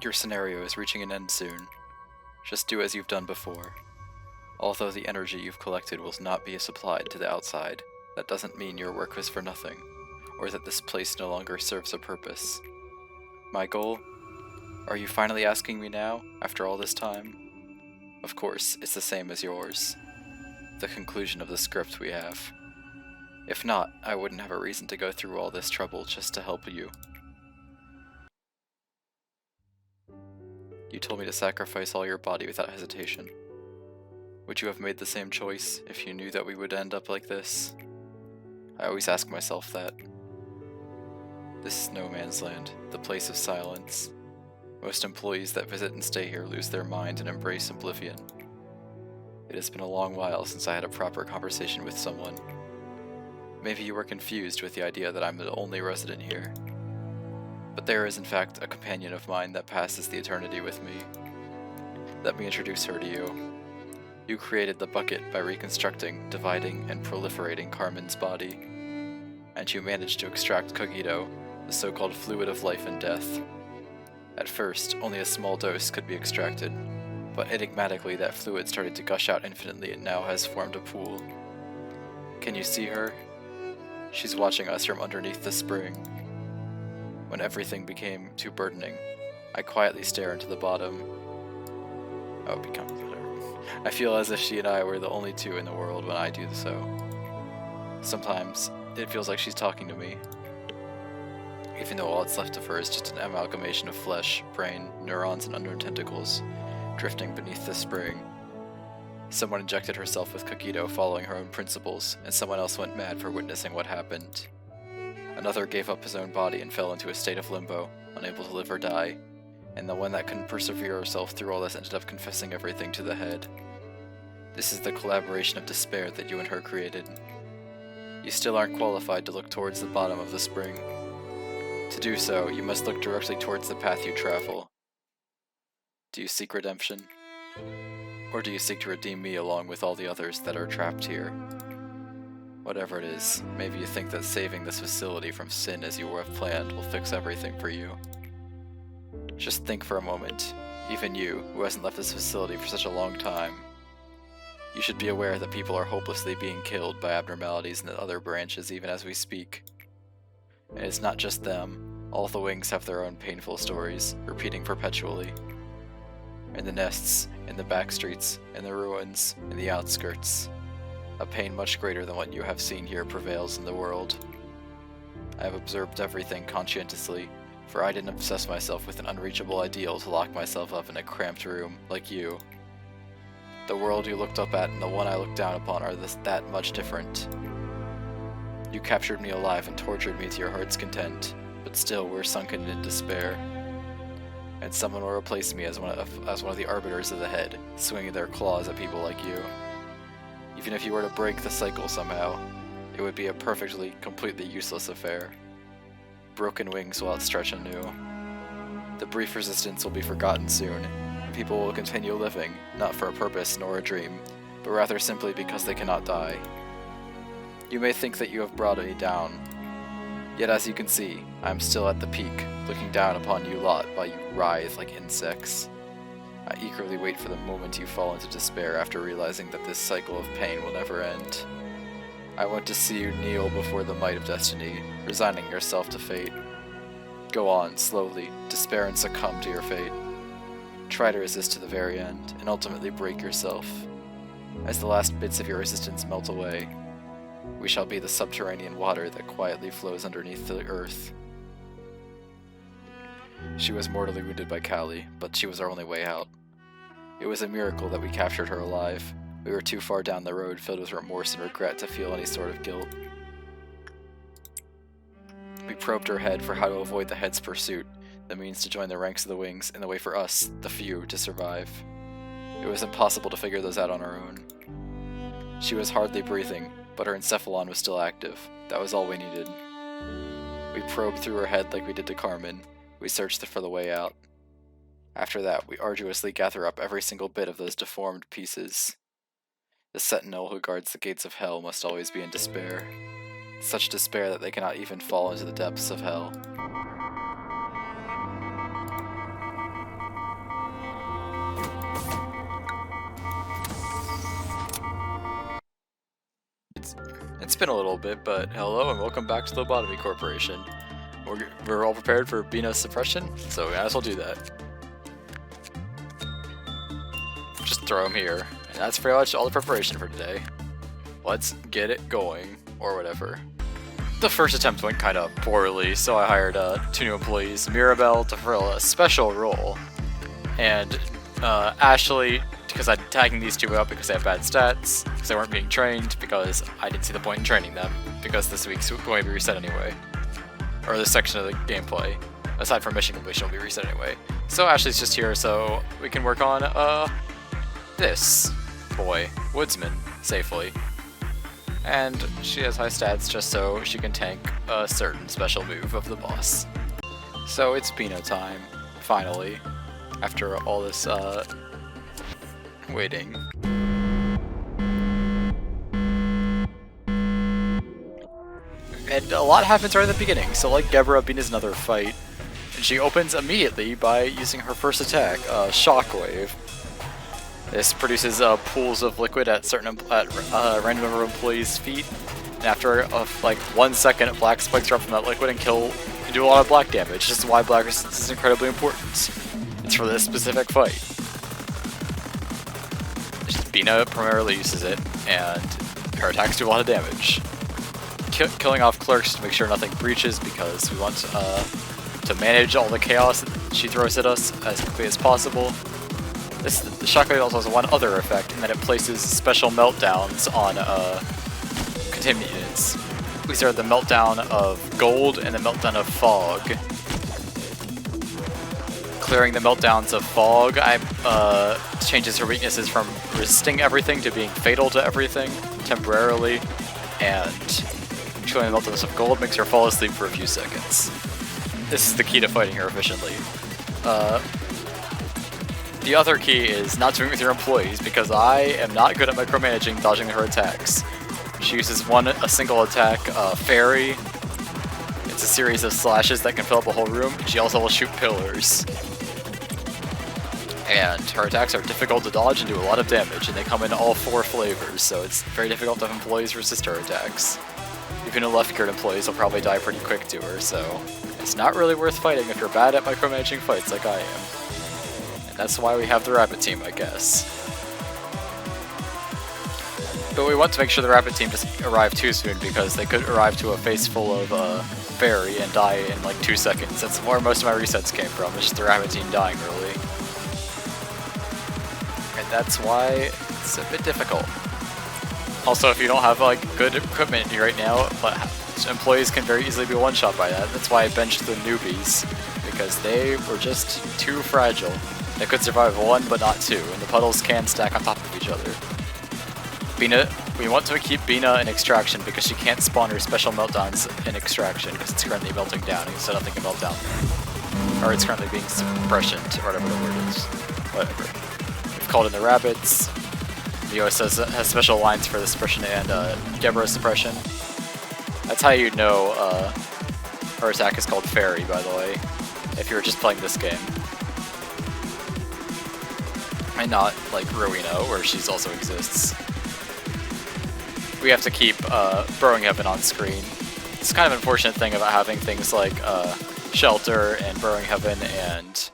Your scenario is reaching an end soon. Just do as you've done before. Although the energy you've collected will not be supplied to the outside, that doesn't mean your work was for nothing, or that this place no longer serves a purpose. My goal? Are you finally asking me now, after all this time? Of course, it's the same as yours. The conclusion of the script we have. If not, I wouldn't have a reason to go through all this trouble just to help you. You told me to sacrifice all your body without hesitation. Would you have made the same choice if you knew that we would end up like this? I always ask myself that. This is no man's land, the place of silence. Most employees that visit and stay here lose their mind and embrace oblivion. It has been a long while since I had a proper conversation with someone. Maybe you were confused with the idea that I'm the only resident here. But there is in fact a companion of mine that passes the eternity with me. Let me introduce her to you. You created the bucket by reconstructing, dividing, and proliferating Carmen's body. And you managed to extract Cogito, the so-called fluid of life and death. At first, only a small dose could be extracted, but enigmatically that fluid started to gush out infinitely and now has formed a pool. Can you see her? She's watching us from underneath the spring. When everything became too burdening, I quietly stare into the bottom. Oh, it becomes better. I feel as if she and I were the only two in the world when I do so. Sometimes, it feels like she's talking to me, even though all that's left of her is just an amalgamation of flesh, brain, neurons, and unknown tentacles, drifting beneath the spring. Someone injected herself with Cogito following her own principles, and someone else went mad for witnessing what happened. Another gave up his own body and fell into a state of limbo, unable to live or die, and the one that couldn't persevere herself through all this ended up confessing everything to the head. This is the collaboration of despair that you and her created. You still aren't qualified to look towards the bottom of the spring. To do so, you must look directly towards the path you travel. Do you seek redemption? Or do you seek to redeem me along with all the others that are trapped here? Whatever it is, maybe you think that saving this facility from sin as you have planned will fix everything for you. Just think for a moment, even you, who hasn't left this facility for such a long time. You should be aware that people are hopelessly being killed by abnormalities in the other branches even as we speak. And it's not just them, all the wings have their own painful stories, repeating perpetually. In the nests, in the back streets, in the ruins, in the outskirts. A pain much greater than what you have seen here prevails in the world. I have observed everything conscientiously, for I didn't obsess myself with an unreachable ideal to lock myself up in a cramped room like you. The world you looked up at and the one I looked down upon are that much different. You captured me alive and tortured me to your heart's content, but still we're sunken in despair. And someone will replace me as one of the arbiters of the head, swinging their claws at people like you. Even if you were to break the cycle somehow, it would be a perfectly, completely useless affair. Broken wings will outstretch anew. The brief resistance will be forgotten soon. People will continue living, not for a purpose nor a dream, but rather simply because they cannot die. You may think that you have brought me down, yet as you can see, I am still at the peak, looking down upon you lot while you writhe like insects. I eagerly wait for the moment you fall into despair after realizing that this cycle of pain will never end. I want to see you kneel before the might of destiny, resigning yourself to fate. Go on, slowly, despair and succumb to your fate. Try to resist to the very end, and ultimately break yourself. As the last bits of your resistance melt away, we shall be the subterranean water that quietly flows underneath the earth. She was mortally wounded by Callie, but she was our only way out. It was a miracle that we captured her alive. We were too far down the road filled with remorse and regret to feel any sort of guilt. We probed her head for how to avoid the head's pursuit, the means to join the ranks of the wings, and the way for us, the few, to survive. It was impossible to figure those out on our own. She was hardly breathing, but her encephalon was still active. That was all we needed. We probed through her head like we did to Carmen. We searched for the way out. After that, we arduously gather up every single bit of those deformed pieces. The sentinel who guards the gates of hell must always be in despair. Such despair that they cannot even fall into the depths of hell. It's been a little bit, but hello and welcome back to Lobotomy Corporation. We're all prepared for Binah's suppression, so we might as well do that. Just throw him here, and that's pretty much all the preparation for today. Let's get it going, or whatever. The first attempt went kind of poorly, so I hired 2 new employees, Mirabelle to fill a special role, and Ashley, because I'm tagging these 2 out because they have bad stats, because they weren't being trained, because I didn't see the point in training them, because this week's going to be reset anyway. Or this section of the gameplay, aside from mission completion, will be reset anyway. So Ashley's just here so we can work on, this boy, Woodsman, safely. And she has high stats just so she can tank a certain special move of the boss. So it's Binah time, finally, after all this, waiting. And a lot happens right at the beginning, so like Deborah, Binah's another fight, and she opens immediately by using her first attack, Shockwave. This produces pools of liquid at random number of employees' feet, and after like 1 second, black spikes drop from that liquid and do a lot of black damage. This is why black resistance is incredibly important. It's for this specific fight. Binah primarily uses it, and her attacks do a lot of damage. Killing off clerks to make sure nothing breaches, because we want to manage all the chaos that she throws at us as quickly as possible. The shockwave also has one other effect, in that it places special meltdowns on containment units. These are the meltdown of gold and the meltdown of fog. Clearing the meltdowns of fog changes her weaknesses from resisting everything to being fatal to everything temporarily, and clearing the meltdowns of gold makes her fall asleep for a few seconds. This is the key to fighting her efficiently. The other key is not doing it with your employees, because I am not good at micromanaging dodging her attacks. She uses a single attack, Fairy. It's a series of slashes that can fill up a whole room. She also will shoot pillars. And her attacks are difficult to dodge and do a lot of damage, and they come in all 4 flavors, so it's very difficult to have employees resist her attacks. Even left-geared employees will probably die pretty quick to her, so it's not really worth fighting if you're bad at micromanaging fights like I am. And that's why we have the Rapid Team, I guess. But we want to make sure the Rapid Team doesn't arrive too soon, because they could arrive to a face full of Fairy and die in like 2 seconds. That's where most of my resets came from, it's just the Rapid Team dying early. And that's why it's a bit difficult. Also, if you don't have like good equipment right now, employees can very easily be one-shot by that. That's why I benched the newbies, because they were just too fragile. They could survive 1 but not 2, and the puddles can stack on top of each other. We want to keep Binah in Extraction because she can't spawn her special meltdowns in Extraction because it's currently melting down, so nothing can melt down there. Or it's currently being suppression, or whatever the word is. Whatever. We've called in the rabbits. The OS has special lines for the suppression and Deborah suppression. That's how you know her attack is called Fairy, by the way, if you were just playing this game. And not like Rowena, where she also exists. We have to keep Burrowing Heaven on screen. It's kind of an unfortunate thing about having things like Shelter and Burrowing Heaven and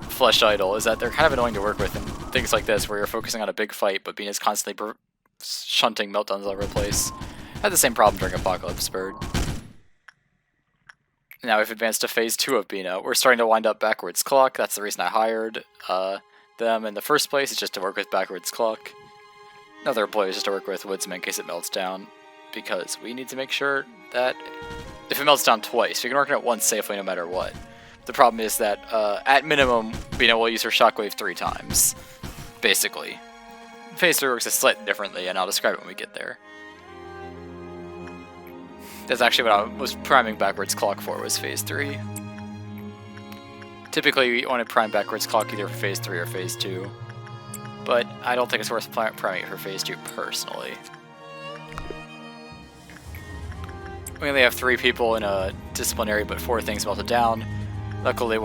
Flesh Idol, is that they're kind of annoying to work with in things like this, where you're focusing on a big fight, but Binah's constantly shunting meltdowns all over the place. I had the same problem during Apocalypse Bird. Now we've advanced to phase 2 of Binah. We're starting to wind up Backwards Clock. That's the reason I hired them in the first place, is just to work with Backwards Clock. Another employee is just to work with Woodsman in case it melts down, because we need to make sure that if it melts down twice, we can work on it once safely no matter what. The problem is that, at minimum, Binah will use her Shockwave 3 times, basically. Phase 3 works slightly differently, and I'll describe it when we get there. That's actually what I was priming Backwards Clock for, was Phase 3. Typically, you want to prime Backwards Clock either for Phase 3 or Phase 2, but I don't think it's worth priming it for Phase 2 personally. We only have 3 people in a disciplinary, but 4 things melted down. Luckily,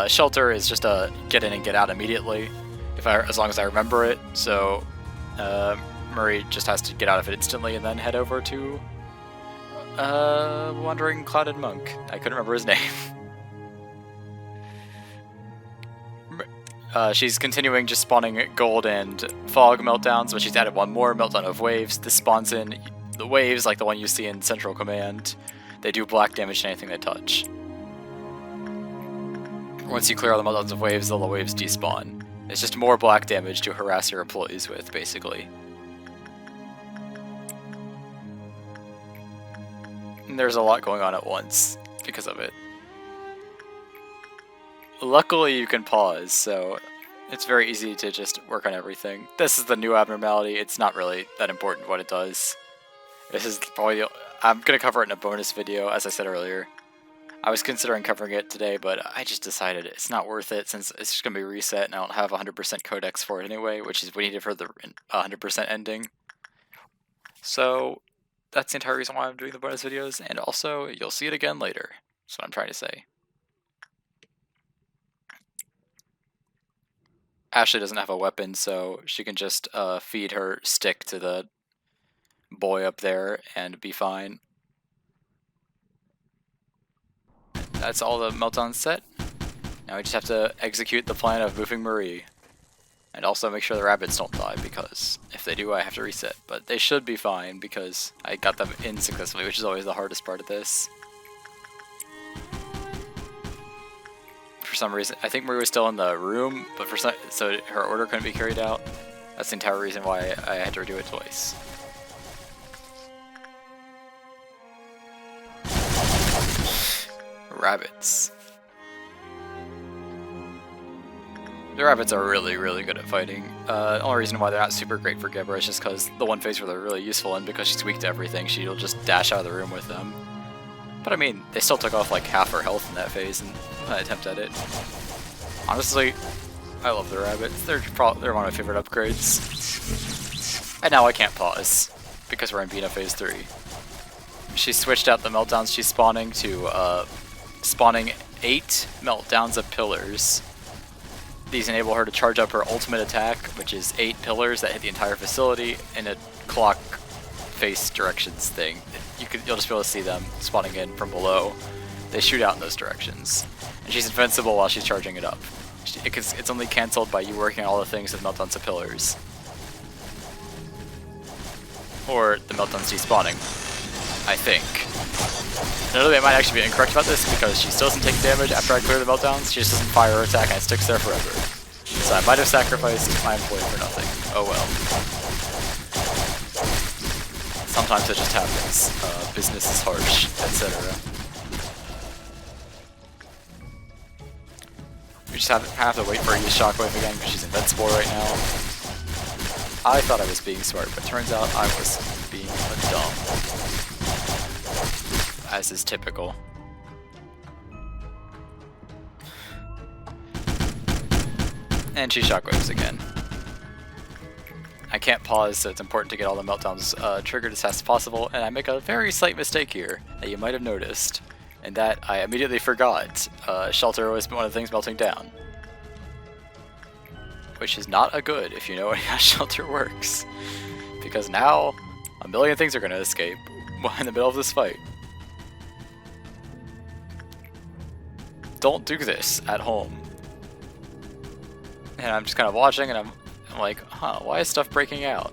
Shelter is just a get in and get out immediately, as long as I remember it. So Murray just has to get out of it instantly and then head over to Wandering Clouded Monk. I couldn't remember his name. She's continuing just spawning gold and fog meltdowns, but she's added one more meltdown of waves. This spawns in the waves like the one you see in Central Command. They do black damage to anything they touch. Once you clear all the meltdowns of waves, the waves despawn. It's just more black damage to harass your employees with, basically. And there's a lot going on at once because of it. Luckily you can pause, so it's very easy to just work on everything. This is the new abnormality. It's not really that important what it does. This is probably I'm going to cover it in a bonus video, as I said earlier. I was considering covering it today, but I just decided it's not worth it since it's just going to be reset and I don't have 100% codex for it anyway, which is we needed for the 100% ending. So that's the entire reason why I'm doing the bonus videos, and also you'll see it again later. That's what I'm trying to say. Ashley doesn't have a weapon, so she can just feed her stick to the boy up there and be fine. That's all the meltdowns set. Now we just have to execute the plan of moving Marie. And also make sure the rabbits don't die, because if they do I have to reset. But they should be fine because I got them in successfully, which is always the hardest part of this. For some reason, I think Marie was still in the room, but so her order couldn't be carried out. That's the entire reason why I had to redo it twice. Rabbits. The rabbits are really, really good at fighting. The only reason why they're not super great for Gibber is just because the one phase where they're really useful, and because she's weak to everything, she'll just dash out of the room with them. But I mean, they still took off like half her health in that phase in an attempt at it. Honestly, I love the rabbits. They're one of my favorite upgrades. And now I can't pause, because we're in Binah phase 3. She switched out the meltdowns she's spawning to spawning 8 meltdowns of pillars. These enable her to charge up her ultimate attack, which is 8 pillars that hit the entire facility in a clock face directions thing. You'll just be able to see them spawning in from below. They shoot out in those directions. And she's invincible while she's charging it up. It's only cancelled by you working on all the things with meltdowns of pillars. Or the meltdowns despawning, I think. Another, I might actually be incorrect about this because she still doesn't take damage after I clear the meltdowns. She just doesn't fire her attack and it sticks there forever. So I might have sacrificed my employee for nothing. Oh well. Sometimes it just happens. Business is harsh, etc. We just have to wait for her to use Shockwave again because she's invincible right now. I thought I was being smart, but turns out I was being dumb. As is typical. And she shockwaves again. I can't pause, so it's important to get all the meltdowns triggered as fast as possible, and I make a very slight mistake here that you might have noticed, and that I immediately forgot. Shelter was one of the things melting down. Which is not a good if you know how Shelter works. Because now, a million things are going to escape in the middle of this fight. Don't do this at home. And I'm just kind of watching and I'm like, huh, why is stuff breaking out?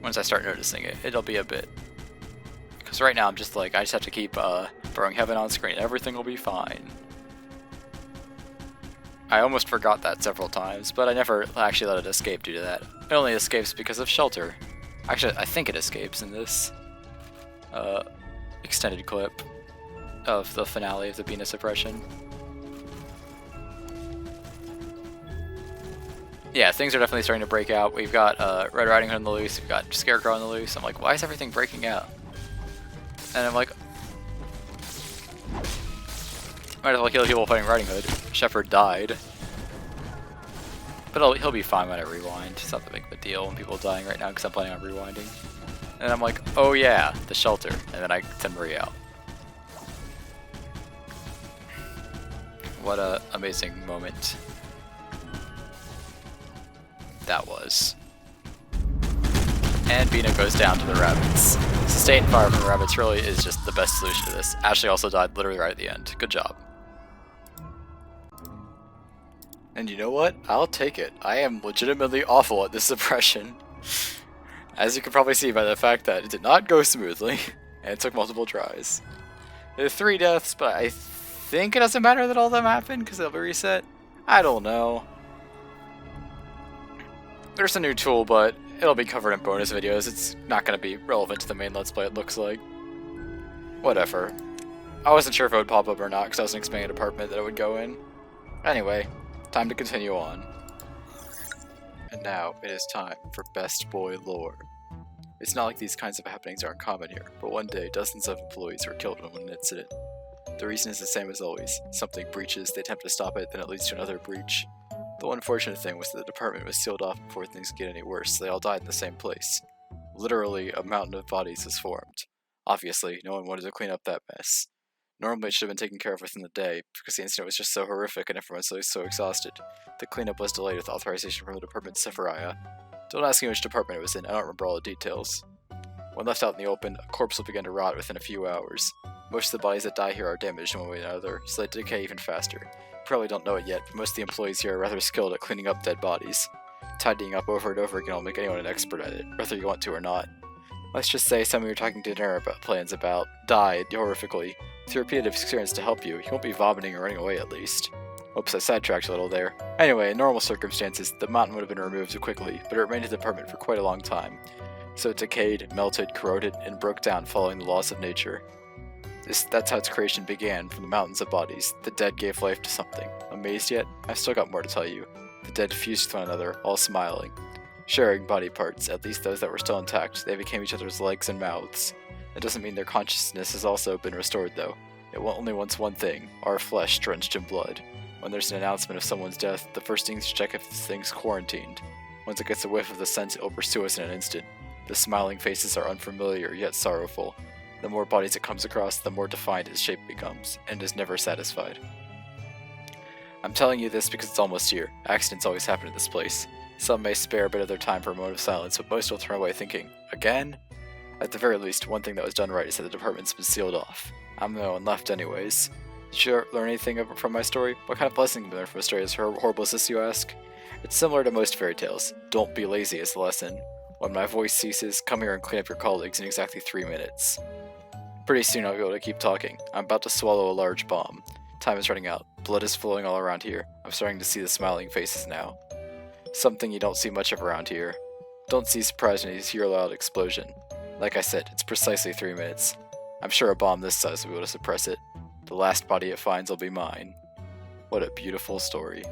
Once I start noticing it, it'll be a bit. Because right now I'm just like, I just have to keep throwing heaven on screen. Everything will be fine. I almost forgot that several times, but I never actually let it escape due to that. It only escapes because of Shelter. Actually, I think it escapes in this extended clip of the finale of the Binah suppression. Yeah, things are definitely starting to break out. We've got Red Riding Hood on the loose, we've got Scarecrow on the loose. I'm like, why is everything breaking out? And I'm like, might as well kill people fighting Riding Hood. Shepard died. But he'll be fine when I rewind. It's not that big of a deal when people are dying right now because I'm planning on rewinding. And I'm like, oh yeah, the Shelter. And then I send Marie out. What a amazing moment that was. And Binah goes down to the rabbits. Sustained fire from the rabbits really is just the best solution to this. Ashley also died literally right at the end. Good job. And you know what? I'll take it. I am legitimately awful at this suppression. As you can probably see by the fact that it did not go smoothly, and it took multiple tries. There are 3 deaths, but I think it doesn't matter that all of them happened because they'll be reset. I don't know. There's a new tool, but it'll be covered in bonus videos. It's not going to be relevant to the main Let's Play, it looks like. Whatever. I wasn't sure if it would pop up or not because I wasn't expecting a department that it would go in. Anyway, time to continue on. And now it is time for Best Boy lore. It's not like these kinds of happenings aren't common here, but one day dozens of employees were killed in one incident. The reason is the same as always. Something breaches, they attempt to stop it, then it leads to another breach. The one unfortunate thing was that the department was sealed off before things get any worse, so they all died in the same place. Literally, a mountain of bodies is formed. Obviously, no one wanted to clean up that mess. Normally it should have been taken care of within the day, because the incident was just so horrific and everyone was so exhausted. The cleanup was delayed with authorization from the department Sephiria. Don't ask me which department it was in, I don't remember all the details. When left out in the open, a corpse will begin to rot within a few hours. Most of the bodies that die here are damaged in one way or another, so they decay even faster. You probably don't know it yet, but most of the employees here are rather skilled at cleaning up dead bodies. Tidying up over and over again will make anyone an expert at it, whether you want to or not. Let's just say someone you're talking to dinner about plans about died horrifically. With your repeated experience to help you, you won't be vomiting or running away at least. Oops, I sidetracked a little there. Anyway, in normal circumstances, the mountain would have been removed quickly, but it remained in the department for quite a long time. So it decayed, melted, corroded, and broke down following the laws of nature. That's how its creation began, from the mountains of bodies. The dead gave life to something. Amazed yet? I've still got more to tell you. The dead fused with one another, all smiling. Sharing body parts, at least those that were still intact. They became each other's legs and mouths. It doesn't mean their consciousness has also been restored, though. It only wants one thing, our flesh drenched in blood. When there's an announcement of someone's death, the first thing is to check if this thing's quarantined. Once it gets a whiff of the scent, it will pursue us in an instant. The smiling faces are unfamiliar, yet sorrowful. The more bodies it comes across, the more defined its shape becomes, and is never satisfied. I'm telling you this because it's almost here. Accidents always happen at this place. Some may spare a bit of their time for a moment of silence, but most will turn away thinking, again? At the very least, one thing that was done right is that the department's been sealed off. I'm the only one left anyways. Did you learn anything from my story? What kind of blessing can we learn from a story as horrible as this, you ask? It's similar to most fairy tales. Don't be lazy is the lesson. When my voice ceases, come here and clean up your colleagues in exactly 3 minutes. Pretty soon I'll be able to keep talking. I'm about to swallow a large bomb. Time is running out. Blood is flowing all around here. I'm starting to see the smiling faces now. Something you don't see much of around here. Don't see surprise when you hear a loud explosion. Like I said, it's precisely 3 minutes. I'm sure a bomb this size will be able to suppress it. The last body it finds will be mine. What a beautiful story.